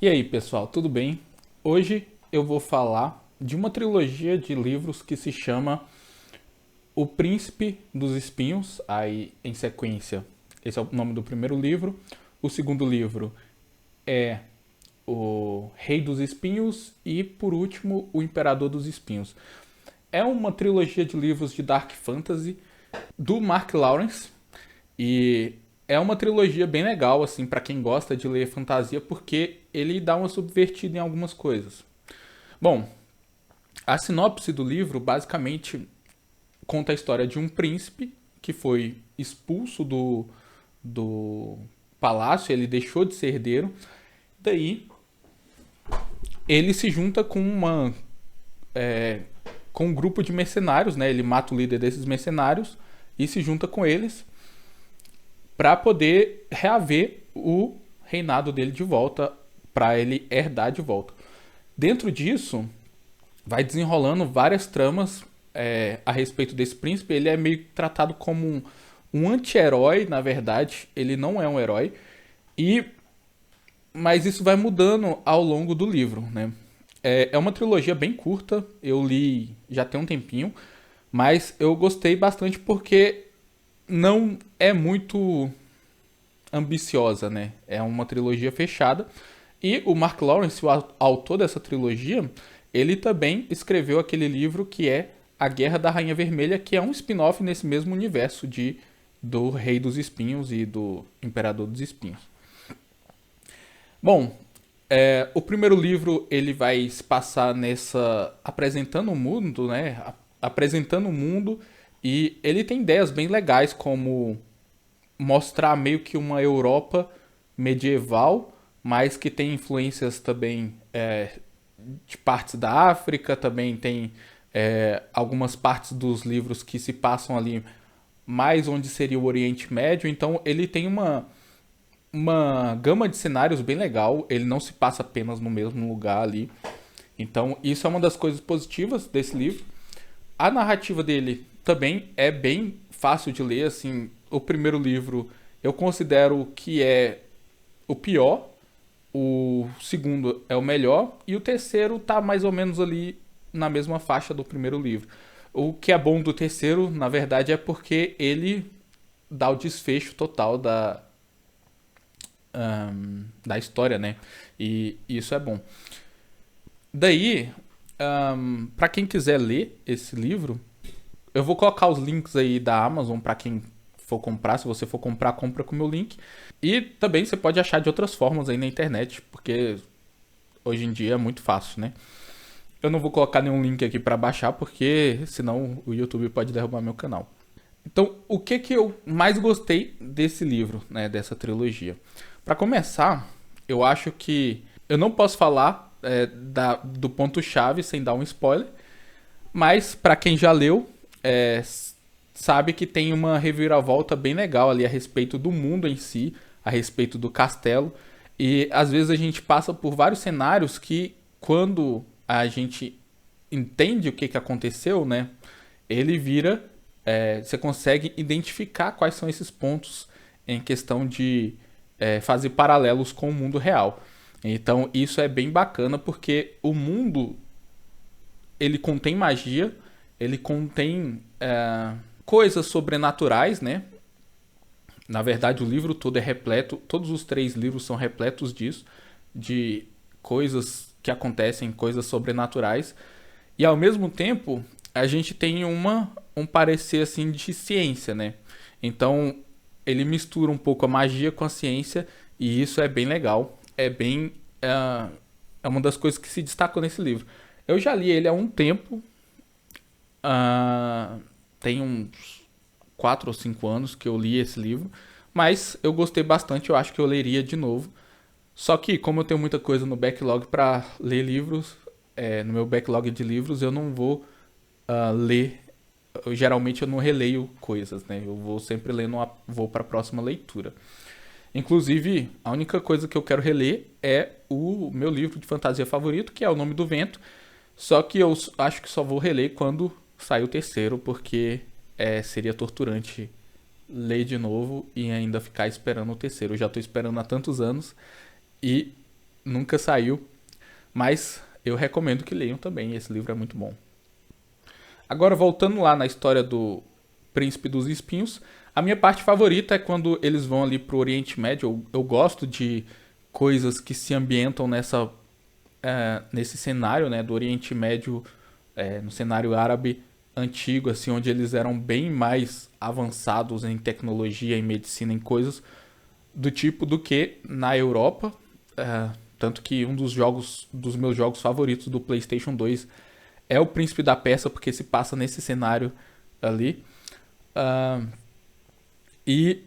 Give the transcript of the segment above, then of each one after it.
E aí, pessoal, tudo bem? Hoje eu vou falar de uma trilogia de livros que se chama O Príncipe dos Espinhos, aí em sequência. Esse é o nome do primeiro livro. O segundo livro é O Rei dos Espinhos e, por último, O Imperador dos Espinhos. É uma trilogia de livros de Dark Fantasy do Mark Lawrence e é uma trilogia bem legal assim para quem gosta de ler fantasia porque ele dá uma subvertida em algumas coisas. Bom, a sinopse do livro basicamente conta a história de um príncipe que foi expulso do palácio, ele deixou de ser herdeiro. Daí ele se junta com um grupo de mercenários, né? Ele mata o líder desses mercenários e se junta com eles para poder reaver o reinado dele de volta, para ele herdar de volta. Dentro disso, vai desenrolando várias tramas a respeito desse príncipe. Ele é meio tratado como um anti-herói, na verdade. Ele não é um herói. E mas isso vai mudando ao longo do livro, né? É uma trilogia bem curta. Eu li já tem um tempinho, mas eu gostei bastante porque não é muito ambiciosa, né? É uma trilogia fechada. E o Mark Lawrence, o autor dessa trilogia, ele também escreveu aquele livro que é A Guerra da Rainha Vermelha, que é um spin-off nesse mesmo universo de do Rei dos Espinhos e do Imperador dos Espinhos. Bom, o primeiro livro ele vai se passar nessa apresentando o mundo, né? Apresentando o mundo e ele tem ideias bem legais como mostrar meio que uma Europa medieval, mas que tem influências também de partes da África, também tem algumas partes dos livros que se passam ali mais onde seria o Oriente Médio, então ele tem uma gama de cenários bem legal, ele não se passa apenas no mesmo lugar ali. Então, isso é uma das coisas positivas desse livro. A narrativa dele também é bem fácil de ler, assim, o primeiro livro eu considero que é o pior, o segundo é o melhor e o terceiro tá mais ou menos ali na mesma faixa do primeiro livro. O que é bom do terceiro, na verdade, é porque ele dá o desfecho total da história, né? E isso é bom. Daí, para quem quiser ler esse livro, eu vou colocar os links aí da Amazon para quem for comprar. Se você for comprar, compra com o meu link. E também você pode achar de outras formas aí na internet, porque hoje em dia é muito fácil, né? Eu não vou colocar nenhum link aqui para baixar, porque senão o YouTube pode derrubar meu canal. Então, o que que eu mais gostei desse livro, né, dessa trilogia? Para começar, eu acho que eu não posso falar do ponto chave sem dar um spoiler, mas para quem já leu, sabe que tem uma reviravolta bem legal ali a respeito do mundo em si, a respeito do castelo. E às vezes a gente passa por vários cenários que, quando a gente entende o que, que aconteceu, né? Ele vira. Você consegue identificar quais são esses pontos em questão de fazer paralelos com o mundo real. Então isso é bem bacana porque o mundo ele contém magia, ele contém coisas sobrenaturais, né? Na verdade, o livro todo é repleto, todos os três livros são repletos disso, de coisas que acontecem, coisas sobrenaturais. E ao mesmo tempo, a gente tem um parecer assim de ciência, né? Então, ele mistura um pouco a magia com a ciência e isso é bem legal. É uma das coisas que se destacam nesse livro. Eu já li ele há um tempo, tem uns 4 ou 5 anos que eu li esse livro, mas eu gostei bastante, eu acho que eu leria de novo. Só que, como eu tenho muita coisa no backlog para ler livros, no meu backlog de livros, eu não vou ler. Geralmente eu não releio coisas, né? Eu vou sempre lendo, vou para a próxima leitura. Inclusive, a única coisa que eu quero reler é o meu livro de fantasia favorito, que é O Nome do Vento. Só que eu acho que só vou reler quando sair o terceiro, porque seria torturante ler de novo e ainda ficar esperando o terceiro. Eu já estou esperando há tantos anos e nunca saiu, mas eu recomendo que leiam também, esse livro é muito bom. Agora, voltando lá na história do Príncipe dos Espinhos, a minha parte favorita é quando eles vão ali pro Oriente Médio. Eu gosto de coisas que se ambientam nesse cenário, né, do Oriente Médio, no cenário árabe antigo, assim, onde eles eram bem mais avançados em tecnologia, em medicina, em coisas do tipo do que na Europa. Tanto que um dos meus jogos favoritos do PlayStation 2 é o Príncipe da Pérsia, porque se passa nesse cenário ali. Ah, e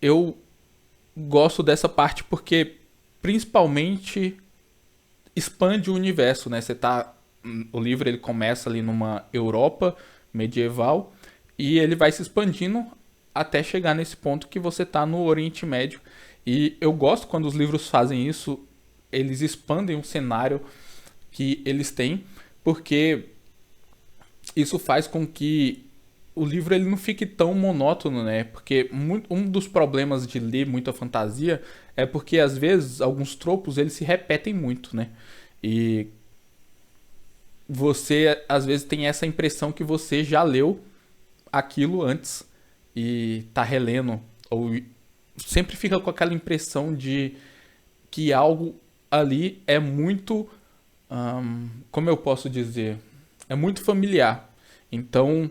eu gosto dessa parte porque principalmente expande o universo, né? O livro ele começa ali numa Europa medieval e ele vai se expandindo até chegar nesse ponto que você tá no Oriente Médio. E eu gosto quando os livros fazem isso, eles expandem o cenário que eles têm, porque isso faz com que o livro ele não fique tão monótono, né? Porque um dos problemas de ler muita fantasia é porque às vezes alguns tropos eles se repetem muito, né? E você às vezes tem essa impressão que você já leu aquilo antes e tá relendo, ou sempre fica com aquela impressão de que algo ali é muito, como eu posso dizer, é muito familiar. Então,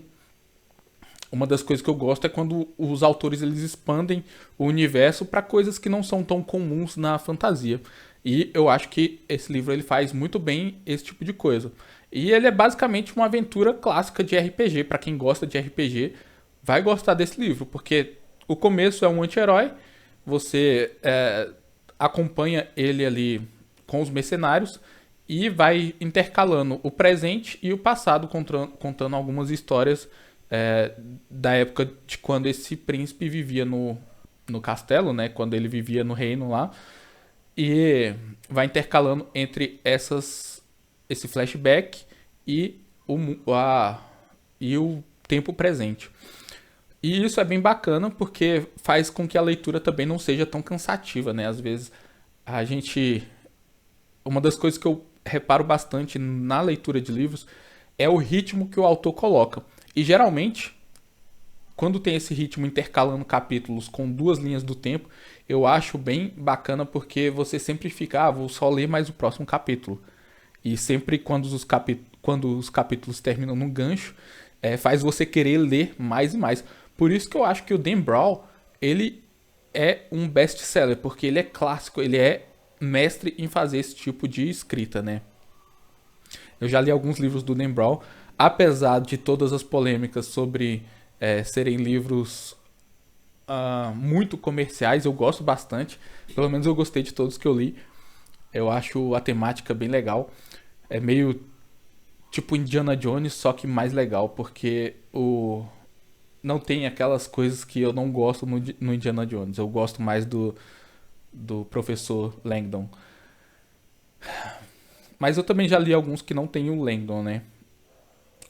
uma das coisas que eu gosto é quando os autores eles expandem o universo para coisas que não são tão comuns na fantasia. E eu acho que esse livro ele faz muito bem esse tipo de coisa. E ele é basicamente uma aventura clássica de RPG. Para quem gosta de RPG, vai gostar desse livro, porque o começo é um anti-herói, você acompanha ele ali com os mercenários e vai intercalando o presente e o passado, contando algumas histórias da época de quando esse príncipe vivia no castelo, né? Quando ele vivia no reino lá. E vai intercalando entre esse flashback e o tempo presente. E isso é bem bacana porque faz com que a leitura também não seja tão cansativa, né? Às vezes a gente. Uma das coisas que eu reparo bastante na leitura de livros é o ritmo que o autor coloca. E geralmente, quando tem esse ritmo intercalando capítulos com duas linhas do tempo, eu acho bem bacana porque você sempre fica, vou só ler mais o próximo capítulo. E sempre quando os capítulos terminam num gancho, faz você querer ler mais e mais. Por isso que eu acho que o Dan Brown, ele é um best-seller, porque ele é clássico, ele é mestre em fazer esse tipo de escrita, né? Eu já li alguns livros do Dan Brown, apesar de todas as polêmicas sobre serem livros muito comerciais, eu gosto bastante. Pelo menos eu gostei de todos que eu li. Eu acho a temática bem legal. É meio tipo Indiana Jones, só que mais legal, porque não tem aquelas coisas que eu não gosto no Indiana Jones. Eu gosto mais do professor Langdon. Mas eu também já li alguns que não tem o Langdon, né?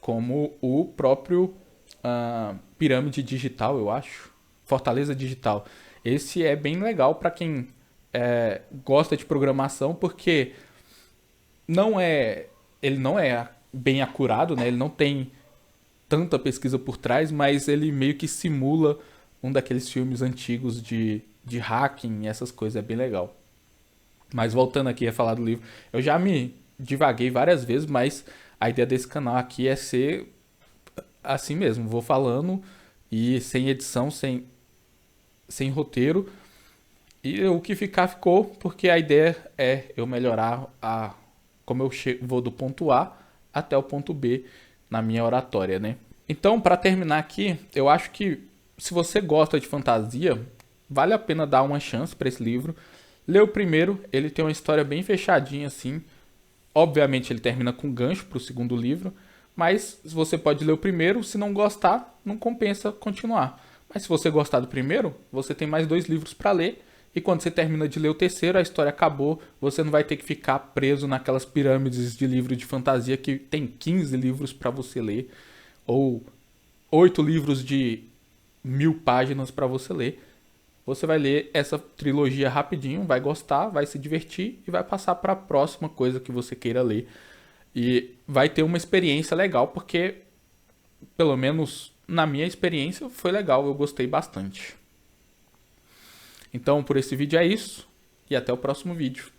Como o próprio Pirâmide Digital, eu acho. Fortaleza Digital. Esse é bem legal para quem gosta de programação, porque ele não é bem acurado, né? Ele não tem tanta pesquisa por trás, mas ele meio que simula um daqueles filmes antigos de hacking e essas coisas. É bem legal. Mas voltando aqui a falar do livro, eu já me divaguei várias vezes, mas a ideia desse canal aqui é ser assim mesmo. Vou falando e sem edição, sem roteiro. E o que ficar, ficou, porque a ideia é eu melhorar como eu vou do ponto A até o ponto B na minha oratória, né? Então, para terminar aqui, eu acho que se você gosta de fantasia, vale a pena dar uma chance para esse livro. Lê o primeiro, ele tem uma história bem fechadinha assim. Obviamente ele termina com gancho para o segundo livro, mas você pode ler o primeiro, se não gostar, não compensa continuar. Mas se você gostar do primeiro, você tem mais 2 livros para ler. E quando você termina de ler o terceiro, a história acabou. Você não vai ter que ficar preso naquelas pirâmides de livro de fantasia que tem 15 livros para você ler. Ou 8 livros de 1000 páginas para você ler. você vai ler essa trilogia rapidinho, vai gostar, vai se divertir e vai passar para a próxima coisa que você queira ler. E vai ter uma experiência legal, porque, pelo menos na minha experiência, foi legal, eu gostei bastante. Então, por esse vídeo é isso, e até o próximo vídeo.